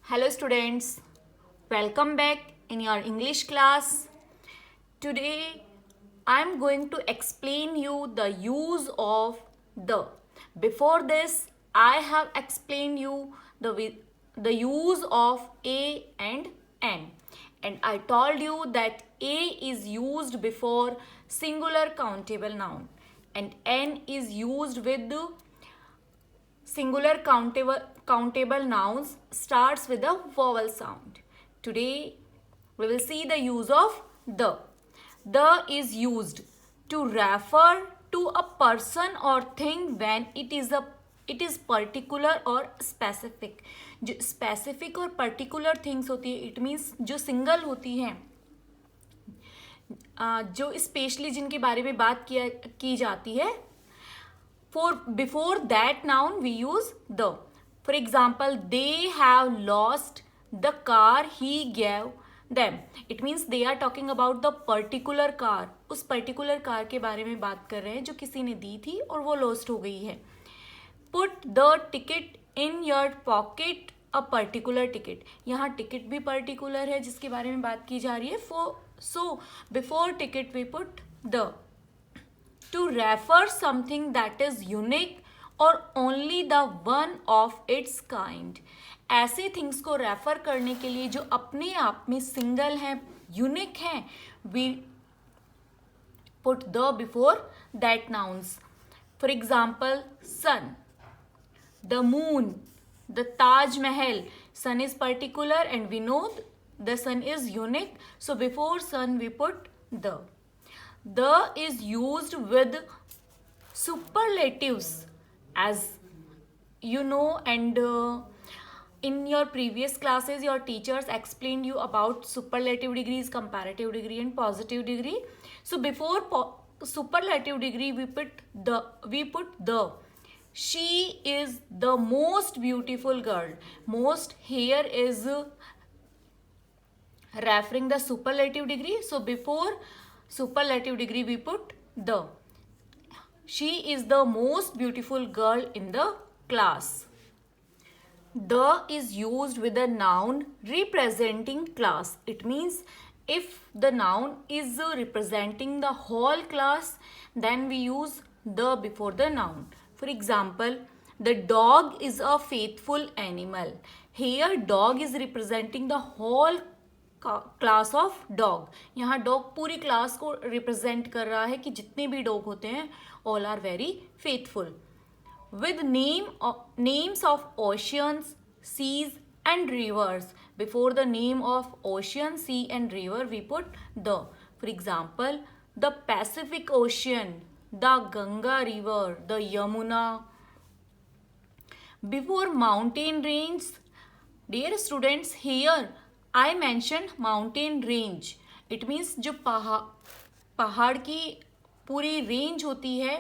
Hello students, welcome back in your English class. Today I am going to explain you the use of the. Before this I have explained you the use of a and n, and I told you that a is used before singular countable noun and n is used with the singular countable nouns starts with a vowel sound. Today we will see the use of the. The is used to refer to a person or thing when it is particular or specific. जो specific और particular things होती है, it means जो single होती हैं, जो specially जिनके बारे में बात की जाती है, for before that noun we use the. For example, they have lost the car he gave them. It means they are talking about the particular car. उस particular car के बारे में बात कर रहे हैं जो किसी ने दी थी और वो lost हो गई है. Put the ticket in your pocket. A particular ticket. यहाँ ticket भी particular है जिसके बारे में बात की जा रही है. So before ticket we put the. To refer something that is unique or only the one of its kind. ऐसे थिंग्स को रेफर करने के लिए जो अपने आप में सिंगल हैं, यूनिक हैं, we put the before that nouns. For example, sun, the moon, the Taj Mahal. Sun is particular and we know the sun is unique, so before sun we put the. The is used with superlatives, as you know, and in your previous classes your teachers explained you about superlative degrees, comparative degree and positive degree. So before superlative degree we put the. She is the most beautiful girl. Most here is referring the superlative degree, so before superlative degree we put the. She is the most beautiful girl in the class. The is used with a noun representing class. It means if the noun is representing the whole class, then we use the before the noun. For example, the dog is a faithful animal. Here dog is representing the whole class of dog. यहाँ dog पूरी class को represent कर रहा है कि जितने भी dog होते हैं all are very faithful. With names of oceans, seas and rivers. Before the name of ocean, sea and river we put the. For example, the Pacific Ocean, the Ganga river, the Yamuna. Before mountain range, dear students, here I mentioned mountain range. It means जो पहाड़ की पूरी range होती है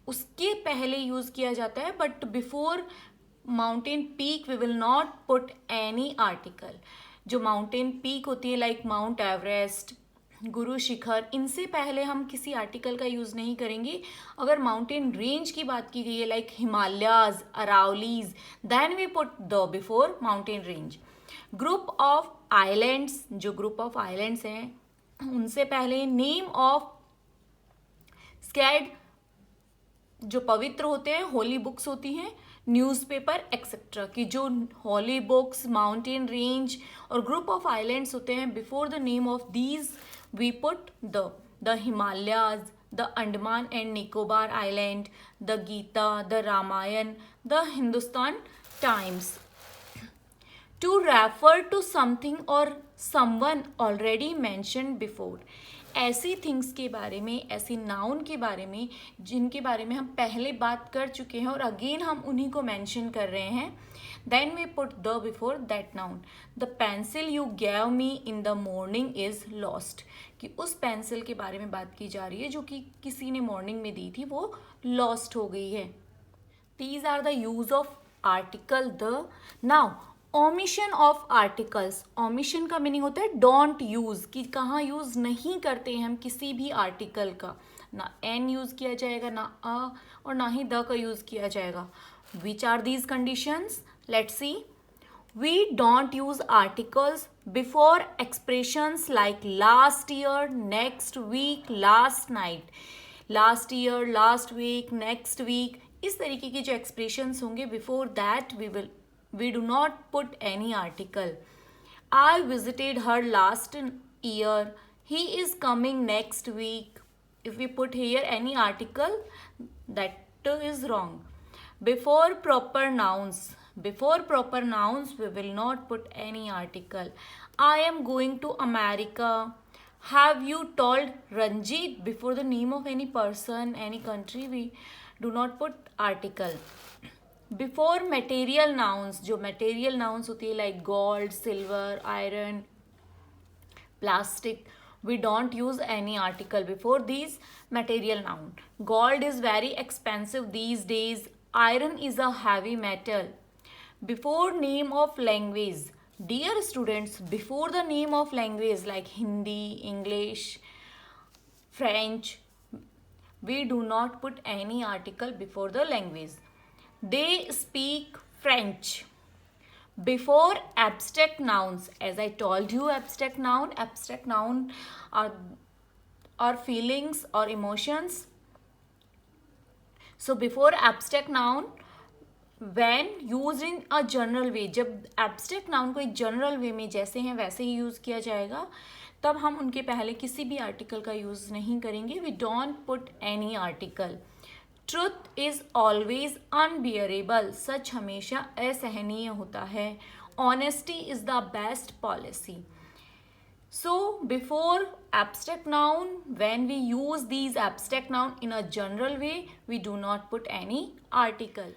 उसके पहले use किया जाता है, but before mountain peak we will not put any article. जो माउंटेन पीक होती है like mount Everest, Guru Shikhar, इनसे पहले हम किसी आर्टिकल का यूज़ नहीं करेंगे. अगर माउंटेन रेंज की बात की गई है like Himalayas, Aravallis, then we put the before mountain range. Group of islands, जो ग्रुप ऑफ आइलैंड्स हैं उनसे पहले नेम ऑफ स्कैड, जो पवित्र होते हैं, होली बुक्स होती हैं, न्यूज़पेपर एक्सेट्रा, की जो होली बुक्स, माउंटेन रेंज और ग्रुप ऑफ आइलैंड्स होते हैं, before the name of these we put the Himalayas, the Andaman and Nicobar island, the Gita, the Ramayan, the Hindustan Times. To refer to something or someone already mentioned before. ऐसी things के बारे में, ऐसी noun के बारे में जिनके बारे में हम पहले बात कर चुके हैं और अगेन हम उन्हीं को मेंशन कर रहे हैं, then we put the before that noun. The pencil you gave me in the morning is lost. कि उस पेंसिल के बारे में बात की जा रही है जो कि किसी ने मॉर्निंग में दी थी, वो लॉस्ट हो गई है. These are the use of article the. Now omission of articles. Omission का मीनिंग होता है डोंट यूज, कि कहाँ यूज नहीं करते हैं हम किसी भी आर्टिकल का. ना एन यूज किया जाएगा, ना अ, और ना ही द का यूज किया जाएगा. Which are these conditions? Let's see. We don't use articles before expressions like last year, next week, last night. Last year, last week, next week. इस तरीके के जो expressions होंगे before that we do not put any article. I visited her last year. He is coming next week. If we put here any article, that is wrong. Before proper nouns. Before proper nouns, we will not put any article. I am going to America. Have you told Ranjit before the name of any person, any country? We do not put article. Before material nouns, जो material nouns होती है like gold, silver, iron, plastic, we don't use any article before these material noun. Gold is very expensive these days. Iron is a heavy metal. Before name of language. Dear students, before the name of language like Hindi, English, French, we do not put any article before the language. They speak French. Before abstract nouns, as I told you, abstract noun are feelings or emotions. So before abstract noun, when used in a general way, जब abstract noun को एक general way में जैसे हैं वैसे ही use किया जाएगा, तब हम उनके पहले किसी भी आर्टिकल का यूज़ नहीं करेंगे. We don't put any article. Truth is always unbearable. सच हमेशा असहनीय होता है. Honesty is the best policy. So before abstract noun, when we use these abstract noun in a general way, we do not put any article.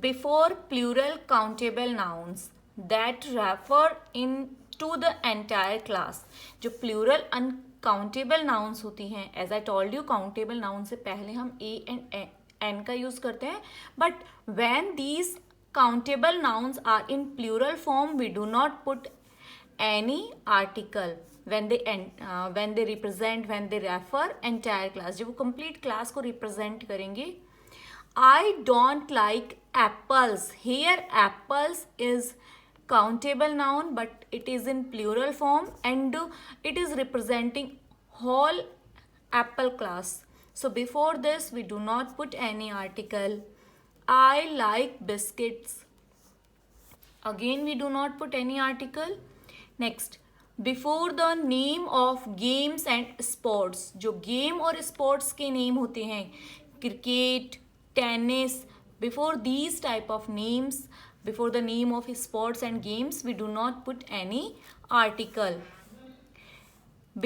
Before plural countable nouns that refer to the entire class. जो plural uncountable nouns होती हैं, as I told you countable noun से पहले हम a and an का use करते हैं, but when these countable nouns are in plural form we do not put any article when they represent, when they refer entire class, जब वो complete class को represent करेंगे. I don't like apples. Here apples is countable noun, but it is in plural form and it is representing whole apple class. So before this we do not put any article. I like biscuits. Again we do not put any article. Next, before the name of games and sports, जो game और sports के name होते हैं, cricket, tennis, before these type of names, before the name of sports and games, we do not put any article.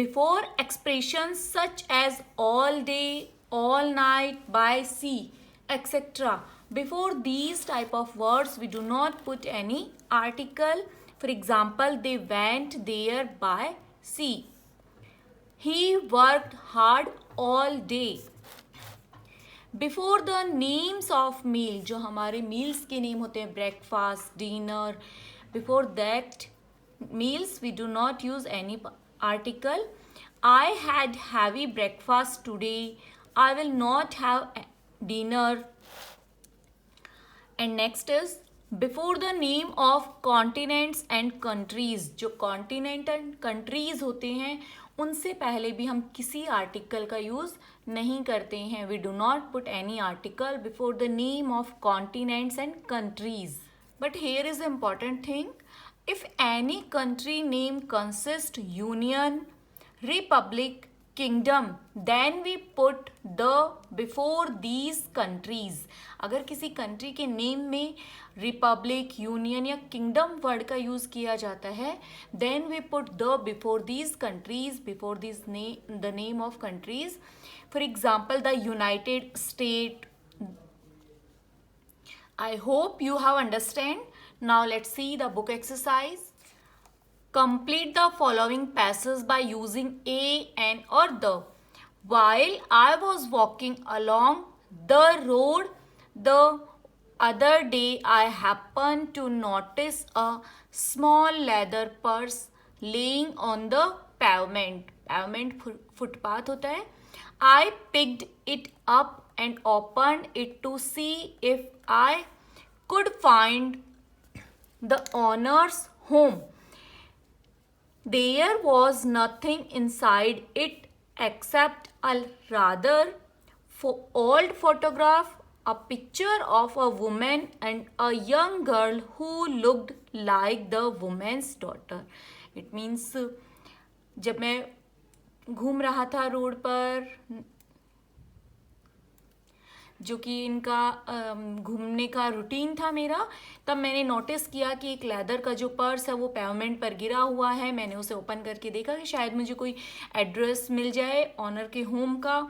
Before expressions such as all day, all night, by sea, etc., before these type of words we do not put any article. For example, they went there by sea. He worked hard all day. Before the names of meal, जो हमारे meals के name होते हैं, breakfast, dinner, before that meals we do not use any article. I had heavy breakfast today. I will not have dinner. And next is before the name of continents and countries, जो continent and countries होते हैं उनसे पहले भी हम किसी article का use नहीं करते हैं. We do not put any article before the name of continents and countries. But here is important thing, if any country name consist union, republic, kingdom, then we put the before these countries. अगर किसी country के name में republic, union या kingdom word का use किया जाता है, then we put the before these countries, before this the name of countries. For example the United state. I hope you have understand. Now let's see the book exercise. Complete the following passages by using a, an or the. While I was walking along the road the other day, I happened to notice a small leather purse laying on the pavement. Pavement footpath होता है. I picked it up and opened it to see if I could find the owner's home. There was nothing inside it except a rather old photograph, a picture of a woman and a young girl who looked like the woman's daughter. It means जब मैं घूम रहा था road पर, जो कि इनका घूमने का रूटीन था मेरा, तब मैंने नोटिस किया कि एक लेदर का जो पर्स है वो पेवमेंट पर गिरा हुआ है. मैंने उसे ओपन करके देखा कि शायद मुझे कोई एड्रेस मिल जाए ऑनर के होम का.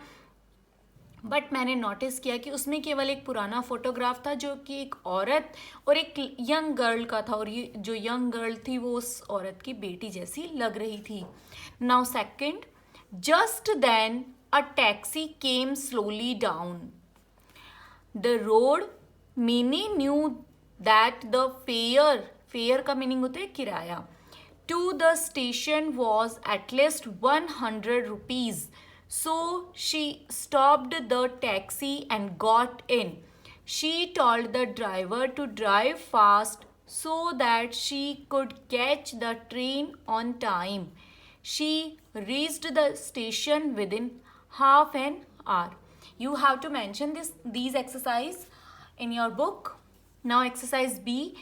बट मैंने नोटिस किया कि उसमें केवल एक पुराना फोटोग्राफ था जो कि एक औरत और एक यंग गर्ल का था, और ये जो यंग गर्ल थी वो उस औरत की बेटी जैसी लग रही थी. Now second, just then a taxi came slowly down the road. Minnie knew that the fare का मीनिंग होता है किराया, to the station was at least 100 rupees. So she stopped the taxi and got in. She told the driver to drive fast so that she could catch the train on time. She reached the station within half an hour. You have to mention these exercise in your book. Now exercise B,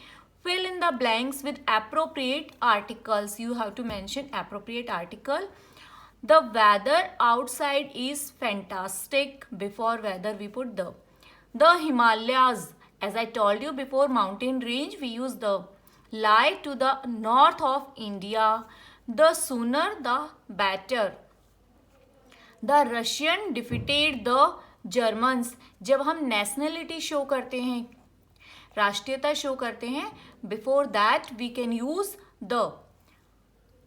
fill in the blanks with appropriate articles. You have to mention appropriate article. The weather outside is fantastic. Before weather we put the Himalayas. As I told you before, mountain range, we use the. Lie to the north of India. The sooner the better. The Russian defeated the Germans. जब हम nationality show करते हैं, राष्ट्रीयता show करते हैं, before that we can use the.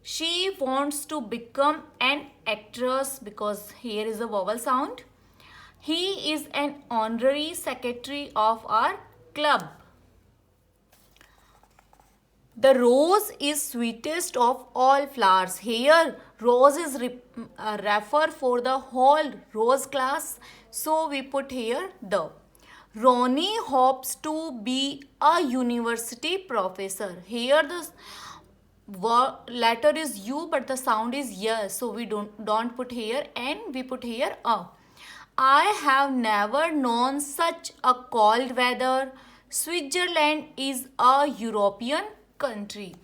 She wants to become an actress because here is a vowel sound. He is an honorary secretary of our club. The rose is sweetest of all flowers. Here rose is refer for the whole rose class, so we put here the. Ronnie hopes to be a university professor. Here the letter is U but the sound is yes, so we don't put here N, we put here A. I have never known such a cold weather. Switzerland is a European country.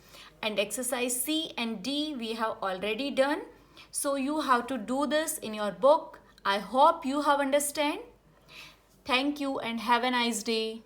And exercise C and D we have already done, so you have to do this in your book. I hope you have understand. Thank you and have a nice day.